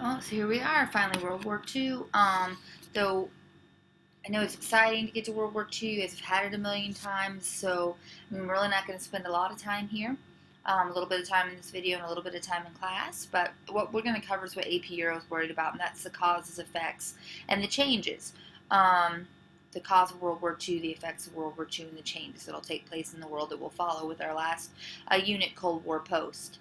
Oh, so here we are, finally World War II. Though I know it's exciting to get to World War II. You guys have had it a million times, so I'm really not going to spend a lot of time here. A little bit of time in this video and a little bit of time in class, but what we're going to cover is what AP Euro is worried about, and that's the causes, effects, and the changes. The cause of World War II, the effects of World War II, and the changes that will take place in the world that will follow with our last unit, Cold War Post.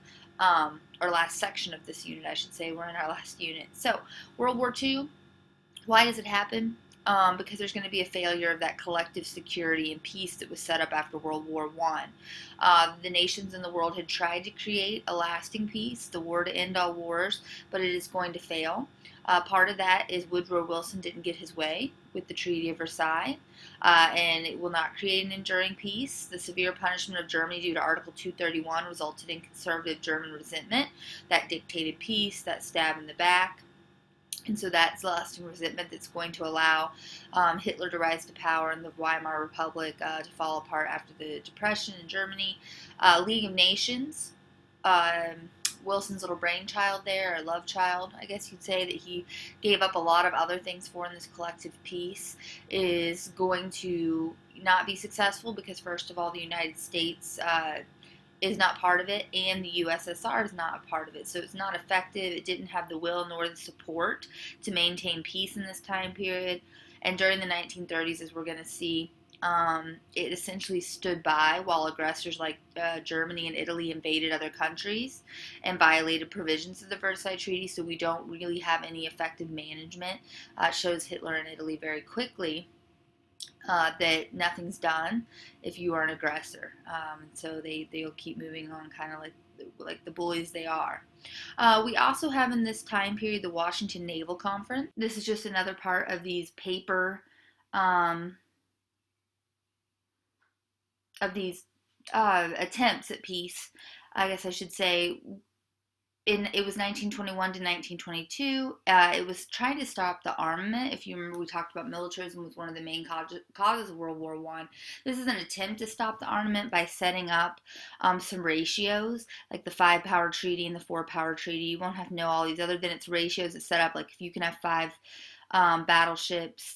Or last section of this unit, I should say. We're in our last unit. So, World War II, why does it happen? Because there's going to be a failure of that collective security and peace that was set up after World War I. The nations in the world had tried to create a lasting peace, the war to end all wars, but it is going to fail. Part of that is Woodrow Wilson didn't get his way with the Treaty of Versailles, and it will not create an enduring peace. The severe punishment of Germany due to Article 231 resulted in conservative German resentment that dictated peace, that stab in the back. And so that's lasting resentment that's going to allow Hitler to rise to power and the Weimar Republic to fall apart after the Depression in Germany. League of Nations, Wilson's little brainchild there, or love child, I guess you'd say, that he gave up a lot of other things for in this collective peace, is going to not be successful because, first of all, the United States is not part of it, and the USSR is not a part of it. So it's not effective. It didn't have the will nor the support to maintain peace in this time period. And during the 1930s, as we're going to see, it essentially stood by while aggressors like Germany and Italy invaded other countries and violated provisions of the Versailles Treaty. So we don't really have any effective management. It shows Hitler and Italy very quickly that nothing's done if you are an aggressor. So they'll keep moving on, kind of like the bullies they are. We also have in this time period the Washington Naval Conference. This is just another part of these paper attempts at peace, I guess I should say. It was 1921 to 1922. It was trying to stop the armament. If you remember, we talked about militarism was one of the main causes of World War I. This is an attempt to stop the armament by setting up some ratios, like the 5-power treaty and the 4-power treaty. You won't have to know all these other than its ratios. It's set up like if you can have 5 battleships,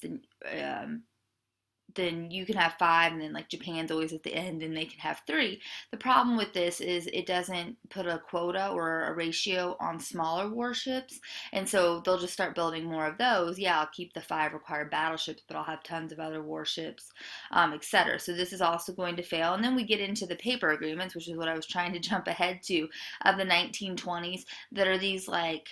then you can have 5, and then like Japan's always at the end and they can have 3. The problem with this is it doesn't put a quota or a ratio on smaller warships, and so they'll just start building more of those. Yeah, I'll keep the 5 required battleships, but I'll have tons of other warships, etc. So this is also going to fail. And then we get into the paper agreements, which is what I was trying to jump ahead to, of the 1920s, that are these like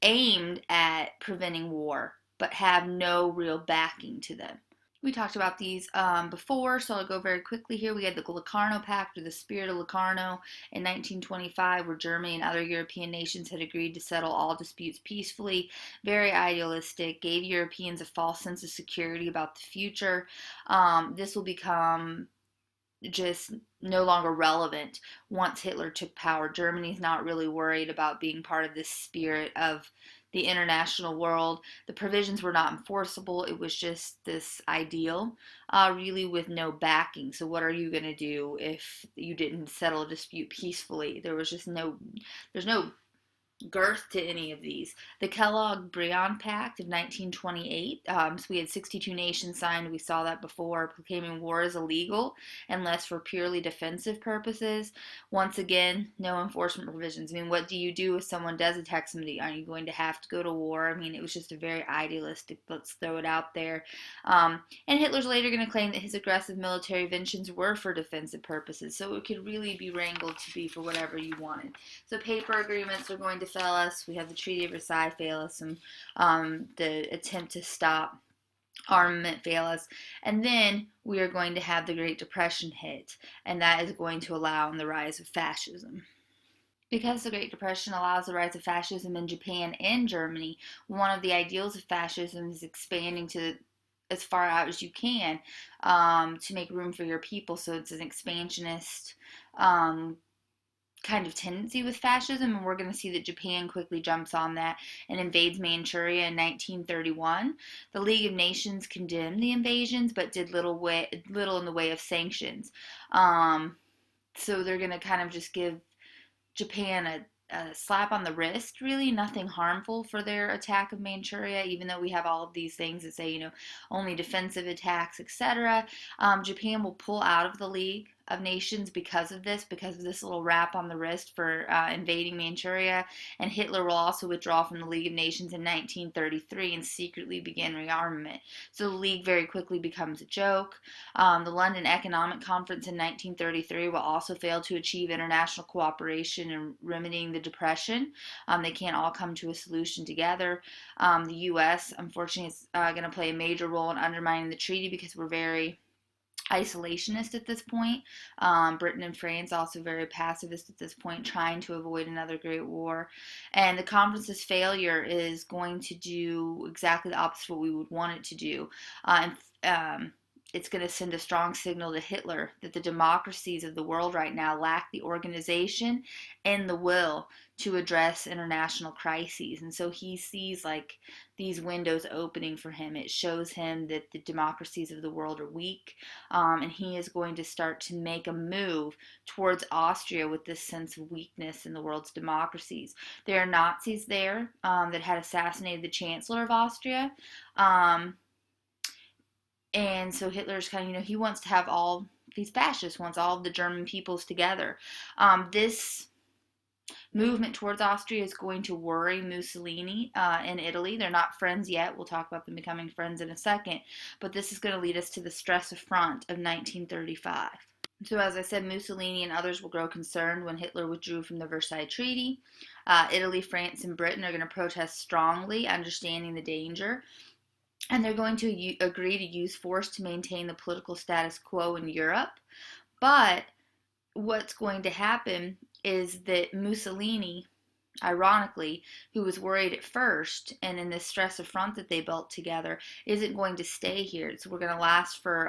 aimed at preventing war, but have no real backing to them. We talked about these before, so I'll go very quickly here. We had the Locarno Pact, or the Spirit of Locarno, in 1925, where Germany and other European nations had agreed to settle all disputes peacefully. Very idealistic, gave Europeans a false sense of security about the future. This will become just no longer relevant once Hitler took power. Germany's not really worried about being part of this spirit of the international world. The provisions were not enforceable. It was just this ideal, really with no backing. So what are you going to do if you didn't settle a dispute peacefully? There's no girth to any of these. The Kellogg-Briand Pact of 1928, so we had 62 nations signed, we saw that before, proclaiming war as illegal unless for purely defensive purposes. Once again, no enforcement provisions. I mean, what do you do if someone does attack somebody? Are you going to have to go to war? I mean, it was just a very idealistic, let's throw it out there. And Hitler's later going to claim that his aggressive military inventions were for defensive purposes, so it could really be wrangled to be for whatever you wanted. So paper agreements are going to fail us. We have the Treaty of Versailles fail us, and the attempt to stop armament fail us. And then we are going to have the Great Depression hit, and that is going to allow the rise of fascism. Because the Great Depression allows the rise of fascism in Japan and Germany, one of the ideals of fascism is expanding to as far out as you can to make room for your people. So it's an expansionist kind of tendency with fascism, and we're going to see that Japan quickly jumps on that and invades Manchuria in 1931. The League of Nations condemned the invasions, but did little in the way of sanctions. So they're going to kind of just give Japan slap on the wrist, really, nothing harmful for their attack of Manchuria, even though we have all of these things that say, only defensive attacks, etc. Japan will pull out of the League of Nations because of this little rap on the wrist for invading Manchuria, and Hitler will also withdraw from the League of Nations in 1933 and secretly begin rearmament. So the League very quickly becomes a joke. The London Economic Conference in 1933 will also fail to achieve international cooperation in remedying the Depression. They can't all come to a solution together. The U.S., unfortunately, is going to play a major role in undermining the treaty because we're very isolationist at this point. Britain and France also very pacifist at this point, trying to avoid another great war. And the conference's failure is going to do exactly the opposite of what we would want it to do. It's going to send a strong signal to Hitler that the democracies of the world right now lack the organization and the will to address international crises. And so he sees like these windows opening for him. It shows him that the democracies of the world are weak, and he is going to start to make a move towards Austria with this sense of weakness in the world's democracies. There are Nazis there that had assassinated the Chancellor of Austria. And so Hitler's kind of, he wants to have all these fascists, wants all of the German peoples together. This movement towards Austria is going to worry Mussolini in Italy. They're not friends yet. We'll talk about them becoming friends in a second. But this is going to lead us to the stress affront of 1935. So as I said, Mussolini and others will grow concerned when Hitler withdrew from the Versailles Treaty. Italy, France, and Britain are going to protest strongly, understanding the danger. And they're going to agree to use force to maintain the political status quo in Europe. But what's going to happen is that Mussolini, ironically, who was worried at first, and in this stress affront that they built together, isn't going to stay here. So we're going to last for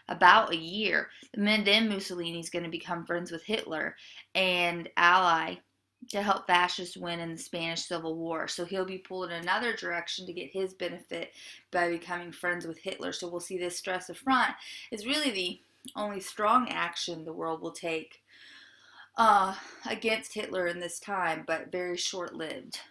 about a year. And then Mussolini's going to become friends with Hitler and ally to help fascists win in the Spanish Civil War. So he'll be pulled in another direction to get his benefit by becoming friends with Hitler. So we'll see this stress affront is really the only strong action the world will take against Hitler in this time, but very short-lived.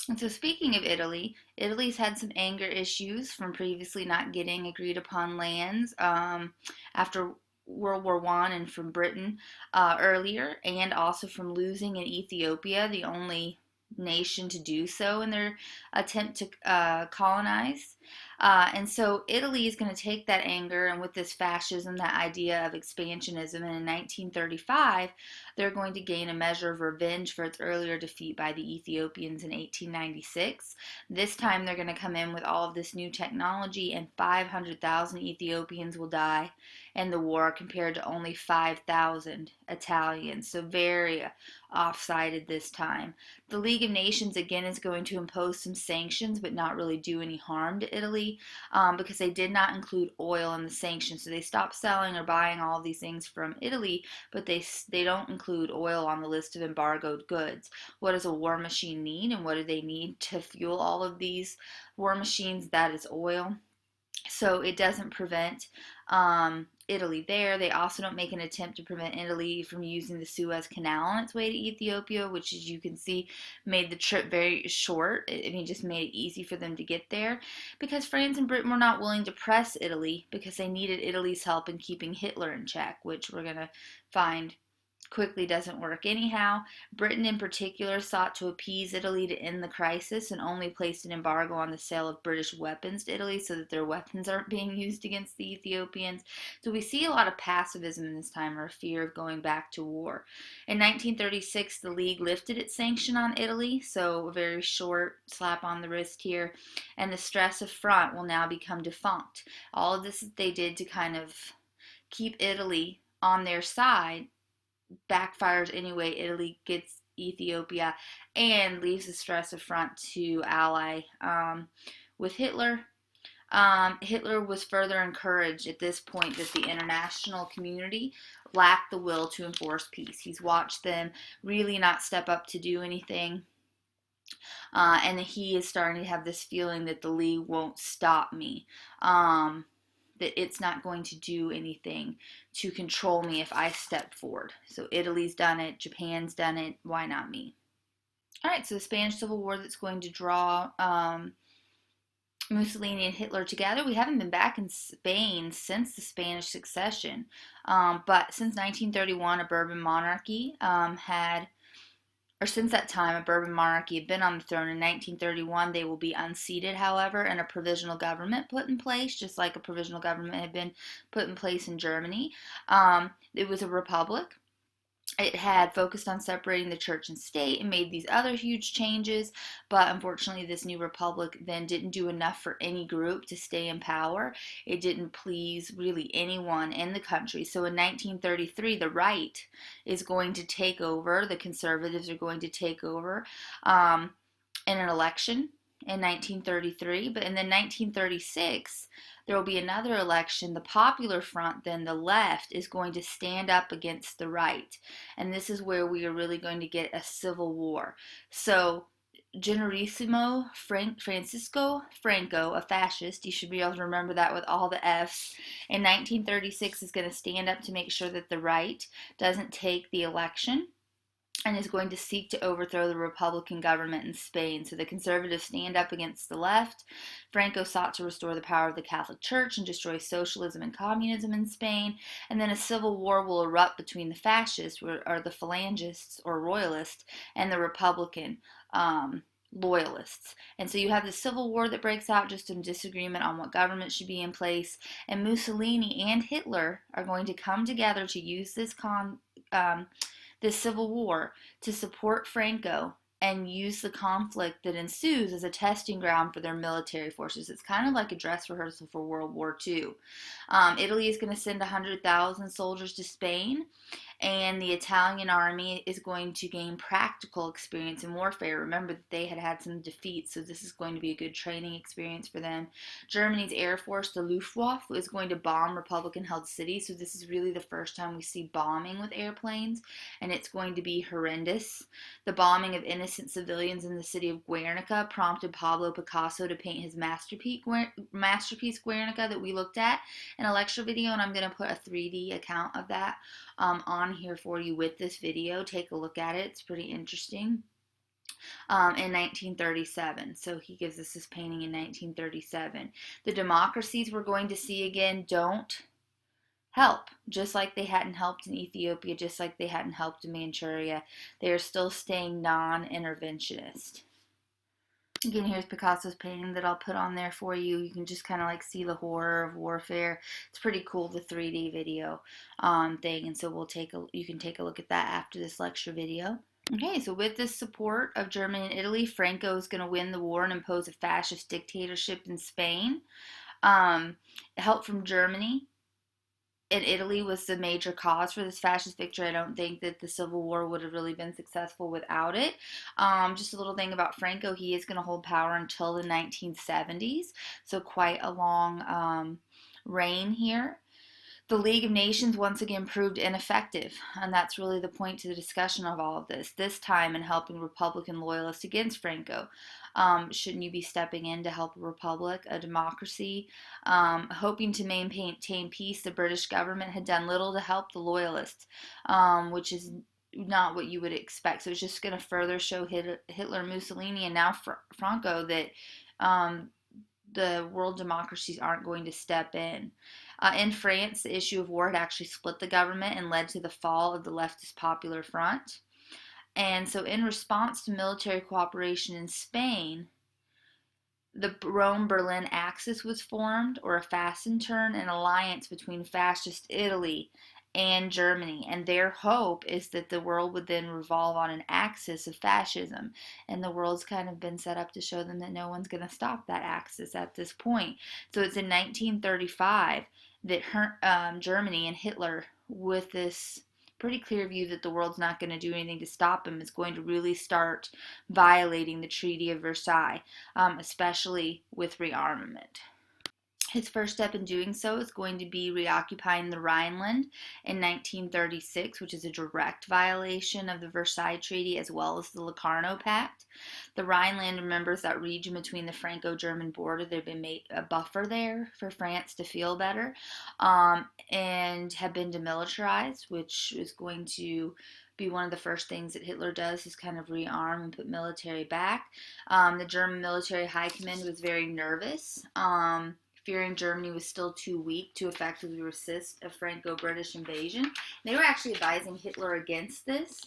And so speaking of Italy, Italy's had some anger issues from previously not getting agreed upon lands after World War I and from Britain earlier, and also from losing in Ethiopia, the only nation to do so in their attempt to colonize. And so Italy is going to take that anger, and with this fascism, that idea of expansionism, and in 1935, they're going to gain a measure of revenge for its earlier defeat by the Ethiopians in 1896. This time they're going to come in with all of this new technology, and 500,000 Ethiopians will die in the war compared to only 5,000 Italians. So very off-sided this time. The League of Nations again is going to impose some sanctions, but not really do any harm to Italy because they did not include oil in the sanctions. So they stopped selling or buying all of these things from Italy, but they don't include oil on the list of embargoed goods. What does a war machine need, and what do they need to fuel all of these war machines? That is oil. So it doesn't prevent Italy there. They also don't make an attempt to prevent Italy from using the Suez Canal on its way to Ethiopia, which, as you can see, made the trip very short. Just made it easy for them to get there, because France and Britain were not willing to press Italy because they needed Italy's help in keeping Hitler in check, which we're going to find quickly doesn't work anyhow. Britain in particular sought to appease Italy to end the crisis and only placed an embargo on the sale of British weapons to Italy so that their weapons aren't being used against the Ethiopians. So we see a lot of pacifism in this time, or a fear of going back to war. In 1936, the League lifted its sanction on Italy, so a very short slap on the wrist here, and the stress affront will now become defunct. All of this they did to kind of keep Italy on their side backfires anyway. Italy gets Ethiopia and leaves the stress affront to ally with Hitler. Hitler was further encouraged at this point that the international community lacked the will to enforce peace. He's watched them really not step up to do anything. And he is starting to have this feeling that the League won't stop me. that it's not going to do anything to control me if I step forward. So Italy's done it, Japan's done it, why not me? All right, so the Spanish Civil War that's going to draw Mussolini and Hitler together. We haven't been back in Spain since the Spanish succession, but since 1931, a Bourbon monarchy since that time, a Bourbon monarchy had been on the throne. In 1931, they will be unseated, however, and a provisional government put in place, just like a provisional government had been put in place in Germany. It was a republic. It had focused on separating the church and state and made these other huge changes, but unfortunately this new republic then didn't do enough for any group to stay in power. It didn't please really anyone in the country. So in 1933, the right is going to take over, the conservatives are going to take over in an election in 1933, but in then 1936 there will be another election. The Popular Front, then the left, is going to stand up against the right, and this is where we are really going to get a civil war. So Generalissimo Francisco Franco, a fascist, you should be able to remember that with all the F's, in 1936 is going to stand up to make sure that the right doesn't take the election, and is going to seek to overthrow the Republican government in Spain. So the conservatives stand up against the left. Franco sought to restore the power of the Catholic Church and destroy socialism and communism in Spain. And then a civil war will erupt between the fascists, or the phalangists or royalists, and the Republican loyalists. And so you have the civil war that breaks out, just in disagreement on what government should be in place. And Mussolini and Hitler are going to come together to use this civil war to support Franco and use the conflict that ensues as a testing ground for their military forces. It's kind of like a dress rehearsal for World War II. Italy is going to send 100,000 soldiers to Spain, and the Italian army is going to gain practical experience in warfare. Remember that they had some defeats, so this is going to be a good training experience for them. Germany's Air Force, the Luftwaffe, is going to bomb Republican-held cities, so this is really the first time we see bombing with airplanes, and it's going to be horrendous. The bombing of innocent civilians in the city of Guernica prompted Pablo Picasso to paint his masterpiece Guernica that we looked at in a lecture video, and I'm going to put a 3D account of that on here for you with this video. Take a look at it. It's pretty interesting. In 1937. So he gives us this painting in 1937. The democracies we're going to see again don't help, just like they hadn't helped in Ethiopia, just like they hadn't helped in Manchuria. They are still staying non-interventionist. Again, here's Picasso's painting that I'll put on there for you. You can just kind of like see the horror of warfare. It's pretty cool, the 3D video thing, and so you can take a look at that after this lecture video. Okay, so with the support of Germany and Italy, Franco is going to win the war and impose a fascist dictatorship in Spain. Help from Germany and Italy was the major cause for this fascist victory. I don't think that the Civil War would have really been successful without it. Just a little thing about Franco, he is going to hold power until the 1970s, so quite a long reign here. The League of Nations once again proved ineffective, and that's really the point to the discussion of all of this time in helping Republican loyalists against Franco. Shouldn't you be stepping in to help a republic, a democracy? Hoping to maintain peace, the British government had done little to help the loyalists, which is not what you would expect. So it's just going to further show Hitler, Mussolini, and now Franco that the world democracies aren't going to step in. In France, the issue of war had actually split the government and led to the fall of the leftist Popular Front. And so in response to military cooperation in Spain, the Rome-Berlin Axis was formed, or a Fastenturn, an alliance between fascist Italy and Germany, and their hope is that the world would then revolve on an axis of fascism, and the world's kind of been set up to show them that no one's going to stop that axis at this point. So it's in 1935 that Germany and Hitler, with this pretty clear view that the world's not going to do anything to stop him, is going to really start violating the Treaty of Versailles, especially with rearmament. His first step in doing so is going to be reoccupying the Rhineland in 1936, which is a direct violation of the Versailles Treaty as well as the Locarno Pact. The Rhineland, remembers that region between the Franco-German border. There had been made a buffer there for France to feel better, and had been demilitarized, which is going to be one of the first things that Hitler does, is kind of rearm and put military back. The German military high command was very nervous, fearing Germany was still too weak to effectively resist a Franco-British invasion. They were actually advising Hitler against this.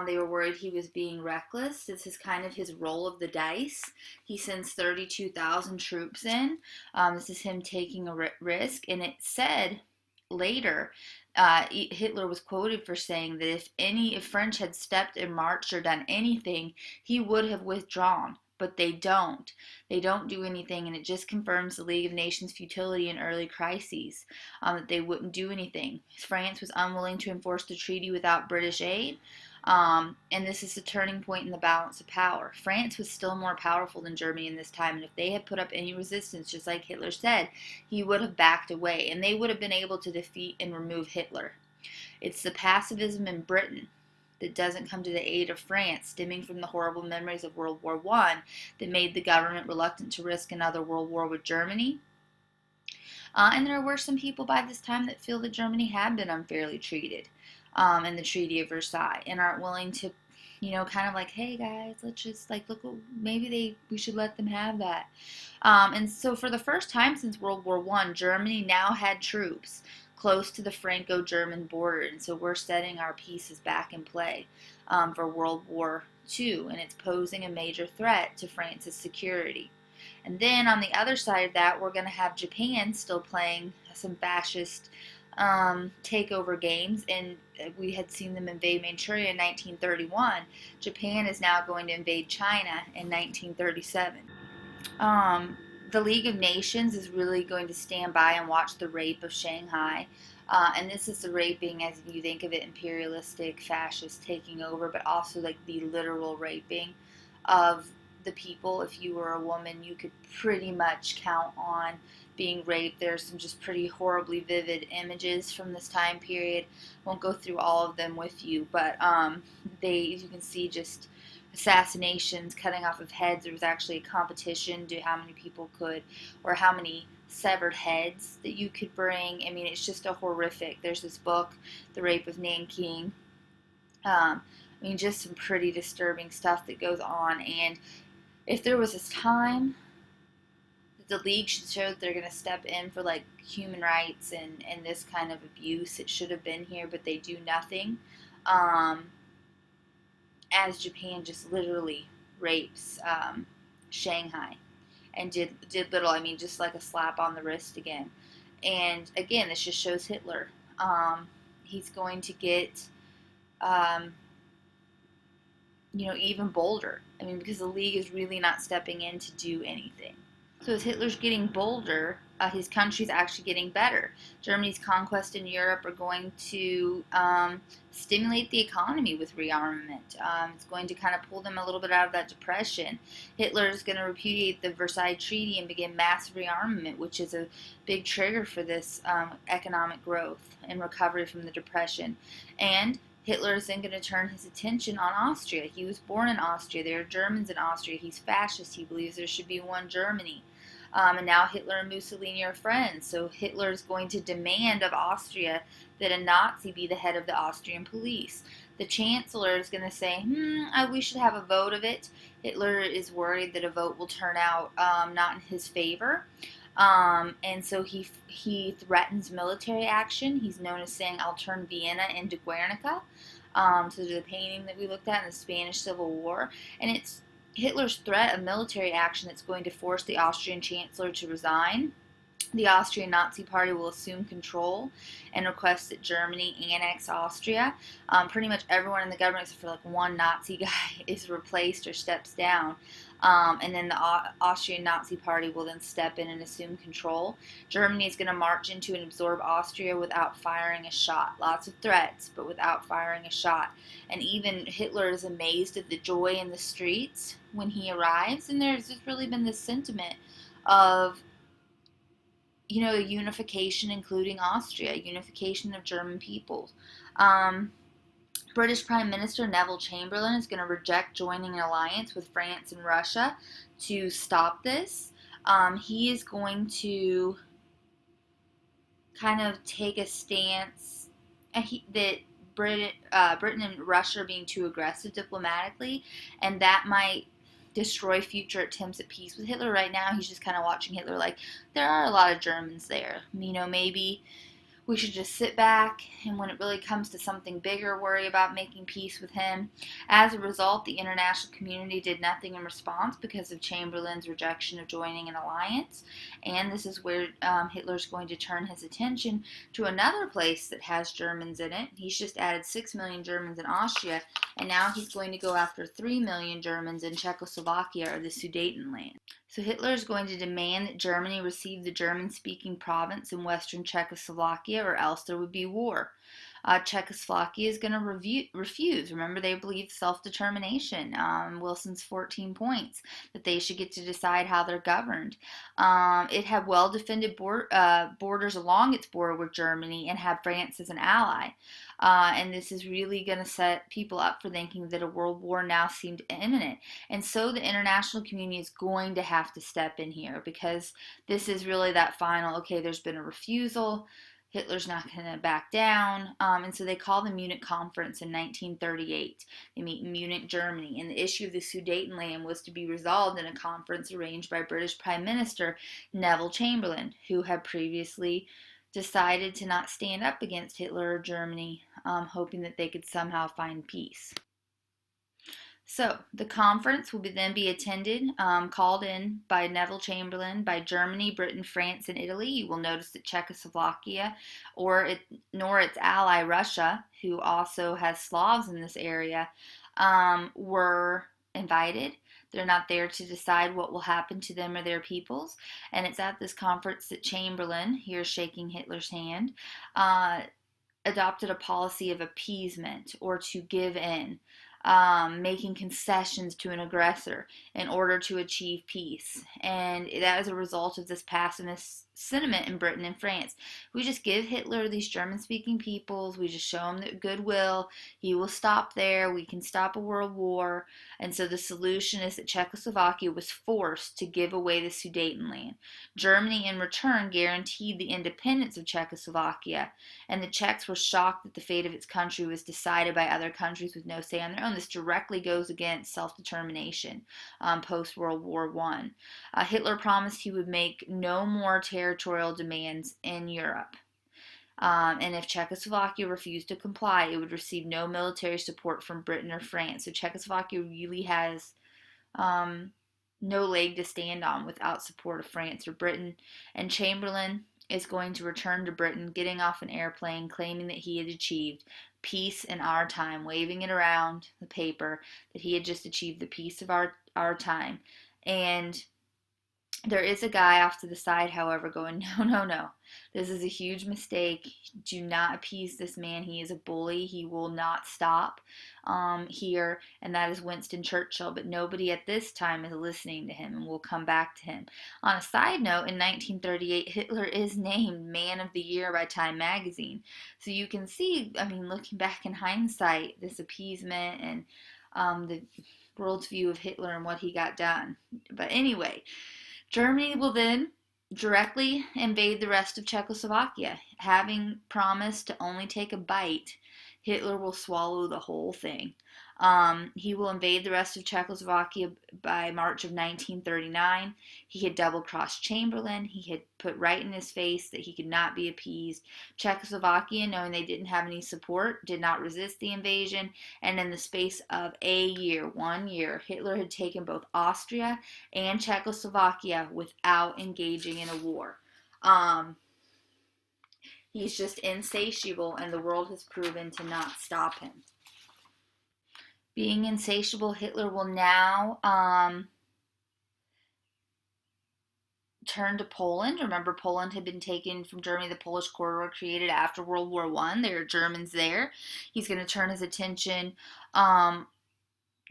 They were worried he was being reckless. This is kind of his roll of the dice. He sends 32,000 troops in. This is him taking a risk, and it said later, Hitler was quoted for saying that if French had stepped and marched or done anything, he would have withdrawn. But they don't. They don't do anything, and it just confirms the League of Nations' futility in early crises, that they wouldn't do anything. France was unwilling to enforce the treaty without British aid, and this is a turning point in the balance of power. France was still more powerful than Germany in this time, and if they had put up any resistance, just like Hitler said, he would have backed away, and they would have been able to defeat and remove Hitler. It's the pacifism in Britain that doesn't come to the aid of France, stemming from the horrible memories of World War I, that made the government reluctant to risk another world war with Germany. And there were some people by this time that feel that Germany had been unfairly treated in the Treaty of Versailles, and aren't willing to, kind of like, hey guys, let's just look, maybe we should let them have that. And so for the first time since World War I, Germany now had troops close to the Franco-German border, and so we're setting our pieces back in play for World War II, and it's posing a major threat to France's security. And then on the other side of that, we're going to have Japan still playing some fascist takeover games, and we had seen them invade Manchuria in 1931. Japan is now going to invade China in 1937. The League of Nations is really going to stand by and watch the rape of Shanghai. And this is the raping as you think of it, imperialistic, fascist taking over, but also like the literal raping of the people. If you were a woman, you could pretty much count on being raped. There's some just pretty horribly vivid images from this time period. Won't go through all of them with you, but as you can see, just assassinations, cutting off of heads. There was actually a competition to how many people could, or how many severed heads that you could bring. I mean, it's just a horrific. There's this book, The Rape of Nanking. Just some pretty disturbing stuff that goes on. And if there was this time that the League should show that they're going to step in for human rights and this kind of abuse, it should have been here, but they do nothing. As Japan just literally rapes Shanghai, and did little. Just like a slap on the wrist again. And again, this just shows Hitler. He's going to get, even bolder. Because the League is really not stepping in to do anything. So as Hitler's getting bolder, his country's actually getting better. Germany's conquest in Europe are going to stimulate the economy with rearmament. It's going to kind of pull them a little bit out of that depression. Hitler is going to repudiate the Versailles Treaty and begin massive rearmament, which is a big trigger for this economic growth and recovery from the depression. And Hitler is then going to turn his attention on Austria. He was born in Austria. There are Germans in Austria. He's fascist. He believes there should be one Germany. And now Hitler and Mussolini are friends. So Hitler is going to demand of Austria that a Nazi be the head of the Austrian police. The Chancellor is going to say, we should have a vote of it. Hitler is worried that a vote will turn out not in his favor. And so he threatens military action. He's known as saying, I'll turn Vienna into Guernica. So the painting that we looked at in the Spanish Civil War. And it's Hitler's threat of military action that's going to force the Austrian Chancellor to resign. The Austrian Nazi Party will assume control and request that Germany annex Austria. Pretty much everyone in the government, except for one Nazi guy, is replaced or steps down. And then the Austrian Nazi Party will then step in and assume control. Germany is going to march into and absorb Austria without firing a shot. Lots of threats, but without firing a shot. And even Hitler is amazed at the joy in the streets when he arrives. And there's just really been this sentiment of a unification, including Austria, unification of German peoples. Um, British Prime Minister Neville Chamberlain is going to reject joining an alliance with France and Russia to stop this. He is going to kind of take a stance that Britain and Russia are being too aggressive diplomatically, and that might destroy future attempts at peace with Hitler. Right now, he's just kind of watching Hitler like, there are a lot of Germans there. Maybe we should just sit back, and when it really comes to something bigger, worry about making peace with him. As a result, the international community did nothing in response because of Chamberlain's rejection of joining an alliance. And this is where Hitler's going to turn his attention to another place that has Germans in it. He's just added 6 million Germans in Austria, and now he's going to go after 3 million Germans in Czechoslovakia or the Sudetenland. So Hitler is going to demand that Germany receive the German-speaking province in western Czechoslovakia, or else there would be war. Czechoslovakia is going to refuse. Remember, they believe self-determination. Wilson's 14 points, that they should get to decide how they're governed. It had well-defended borders along its border with Germany and had France as an ally. And this is really going to set people up for thinking that a world war now seemed imminent. And so the international community is going to have to step in here, because this is really that final, okay, there's been a refusal. Hitler's not going to back down. And so they call the Munich Conference in 1938. They meet in Munich, Germany. And the issue of the Sudetenland was to be resolved in a conference arranged by British Prime Minister Neville Chamberlain, who had previously decided to not stand up against Hitler or Germany, hoping that they could somehow find peace. So the conference will then be attended, called in by Neville Chamberlain, by Germany, Britain, France, and Italy. You will notice that Czechoslovakia, nor its ally Russia, who also has Slavs in this area, were invited. They're not there to decide what will happen to them or their peoples. And it's at this conference that Chamberlain, here shaking Hitler's hand, adopted a policy of appeasement, or to give in. Making concessions to an aggressor in order to achieve peace. And that is a result of this pacifist sentiment in Britain and France. We just give Hitler these German-speaking peoples, we just show him that goodwill, he will stop there, we can stop a world war. And so the solution is that Czechoslovakia was forced to give away the Sudetenland. Germany, in return, guaranteed the independence of Czechoslovakia, and the Czechs were shocked that the fate of its country was decided by other countries with no say on their own. This directly goes against self-determination post-World War I. Hitler promised he would make no more territorial demands in Europe. And if Czechoslovakia refused to comply, it would receive no military support from Britain or France. So Czechoslovakia really has no leg to stand on without support of France or Britain. And Chamberlain is going to return to Britain, getting off an airplane, claiming that he had achieved peace in our time, waving it around the paper that he had just achieved the peace of our time. And there is a guy off to the side, however, going, no, this is a huge mistake. Do not appease this man. He is a bully. He will not stop here, and that is Winston Churchill. But nobody at this time is listening to him, and we'll come back to him. On a side note, in 1938, Hitler is named Man of the Year by Time magazine. So you can see, looking back in hindsight, this appeasement and the world's view of Hitler and what he got done. But anyway, Germany will then directly invade the rest of Czechoslovakia. Having promised to only take a bite, Hitler will swallow the whole thing. He will invade the rest of Czechoslovakia by March of 1939. He had double-crossed Chamberlain. He had put right in his face that he could not be appeased. Czechoslovakia, knowing they didn't have any support, did not resist the invasion. And in the space of 1 year, Hitler had taken both Austria and Czechoslovakia without engaging in a war. He's just insatiable, and the world has proven to not stop him. Being insatiable, Hitler will now turn to Poland. Remember, Poland had been taken from Germany, the Polish corridor created after World War I. There are Germans there. He's going to turn his attention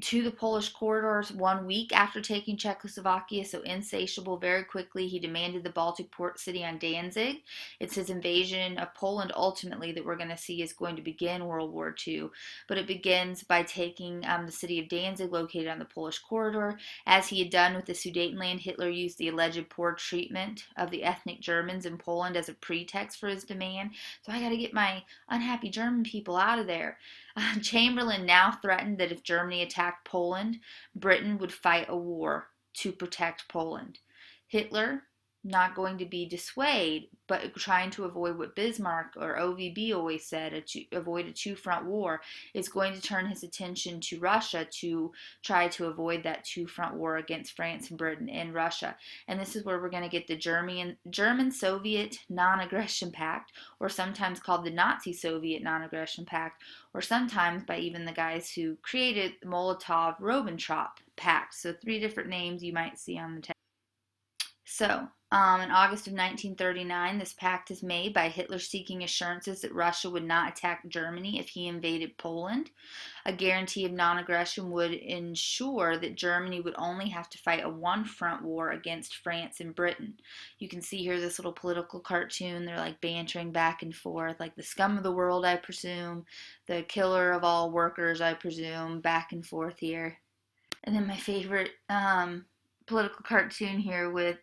to the Polish corridors 1 week after taking Czechoslovakia, so insatiable. Very quickly, he demanded the Baltic port city on Danzig. It's his invasion of Poland ultimately that we're going to see is going to begin World War II. But it begins by taking the city of Danzig, located on the Polish corridor. As he had done with the Sudetenland, Hitler used the alleged poor treatment of the ethnic Germans in Poland as a pretext for his demand. So I got to get my unhappy German people out of there. Chamberlain now threatened that if Germany attacked Poland, Britain would fight a war to protect Poland. Hitler, not going to be dissuaded, but trying to avoid what Bismarck or OVB always said, avoid a two-front war, is going to turn his attention to Russia to try to avoid that two-front war against France and Britain in Russia. And this is where we're going to get the German-Soviet Non-Aggression Pact, or sometimes called the Nazi-Soviet Non-Aggression Pact, or sometimes by even the guys who created the Molotov-Ribbentrop Pact. So 3 different names you might see on the text. So, in August of 1939, this pact is made by Hitler seeking assurances that Russia would not attack Germany if he invaded Poland. A guarantee of non-aggression would ensure that Germany would only have to fight a one-front war against France and Britain. You can see here this little political cartoon. They're like bantering back and forth, like the scum of the world, I presume, the killer of all workers, I presume, back and forth here. And then my favorite political cartoon here with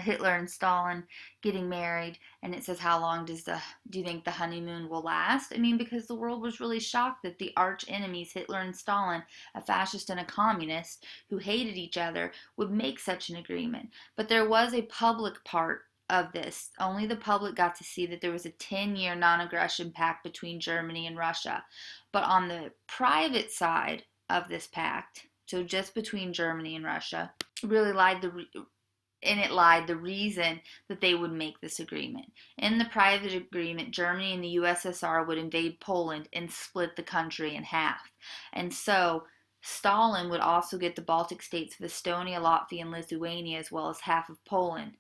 Hitler and Stalin getting married, and it says, how long do you think the honeymoon will last? I mean, because the world was really shocked that the arch enemies, Hitler and Stalin, a fascist and a communist who hated each other, would make such an agreement. But there was a public part of this. Only the public got to see that there was a 10-year non-aggression pact between Germany and Russia. But on the private side of this pact, so just between Germany and Russia, really lied the reason that they would make this agreement. In the private agreement, Germany and the USSR would invade Poland and split the country in half. And so Stalin would also get the Baltic states of Estonia, Latvia, and Lithuania, as well as half of Poland.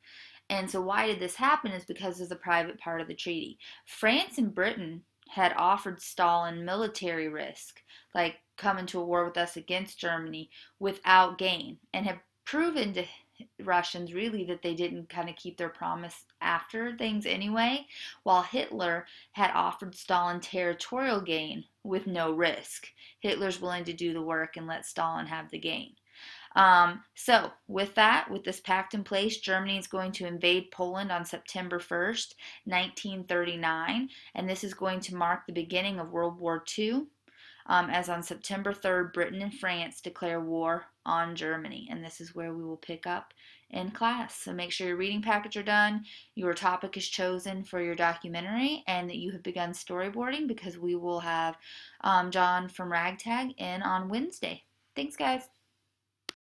And so why did this happen is because of the private part of the treaty. France and Britain had offered Stalin military risk, like come into a war with us against Germany, without gain, and have proven to Russians really that they didn't kind of keep their promise after things anyway, while Hitler had offered Stalin territorial gain with no risk. Hitler's willing to do the work and let Stalin have the gain. So with this pact in place, Germany is going to invade Poland on September 1st, 1939, and this is going to mark the beginning of World War II. As on September 3rd, Britain and France declare war on Germany, and this is where we will pick up in class. So make sure your reading packets are done, your topic is chosen for your documentary, and that you have begun storyboarding, because we will have John from Ragtag in on Wednesday. Thanks, guys.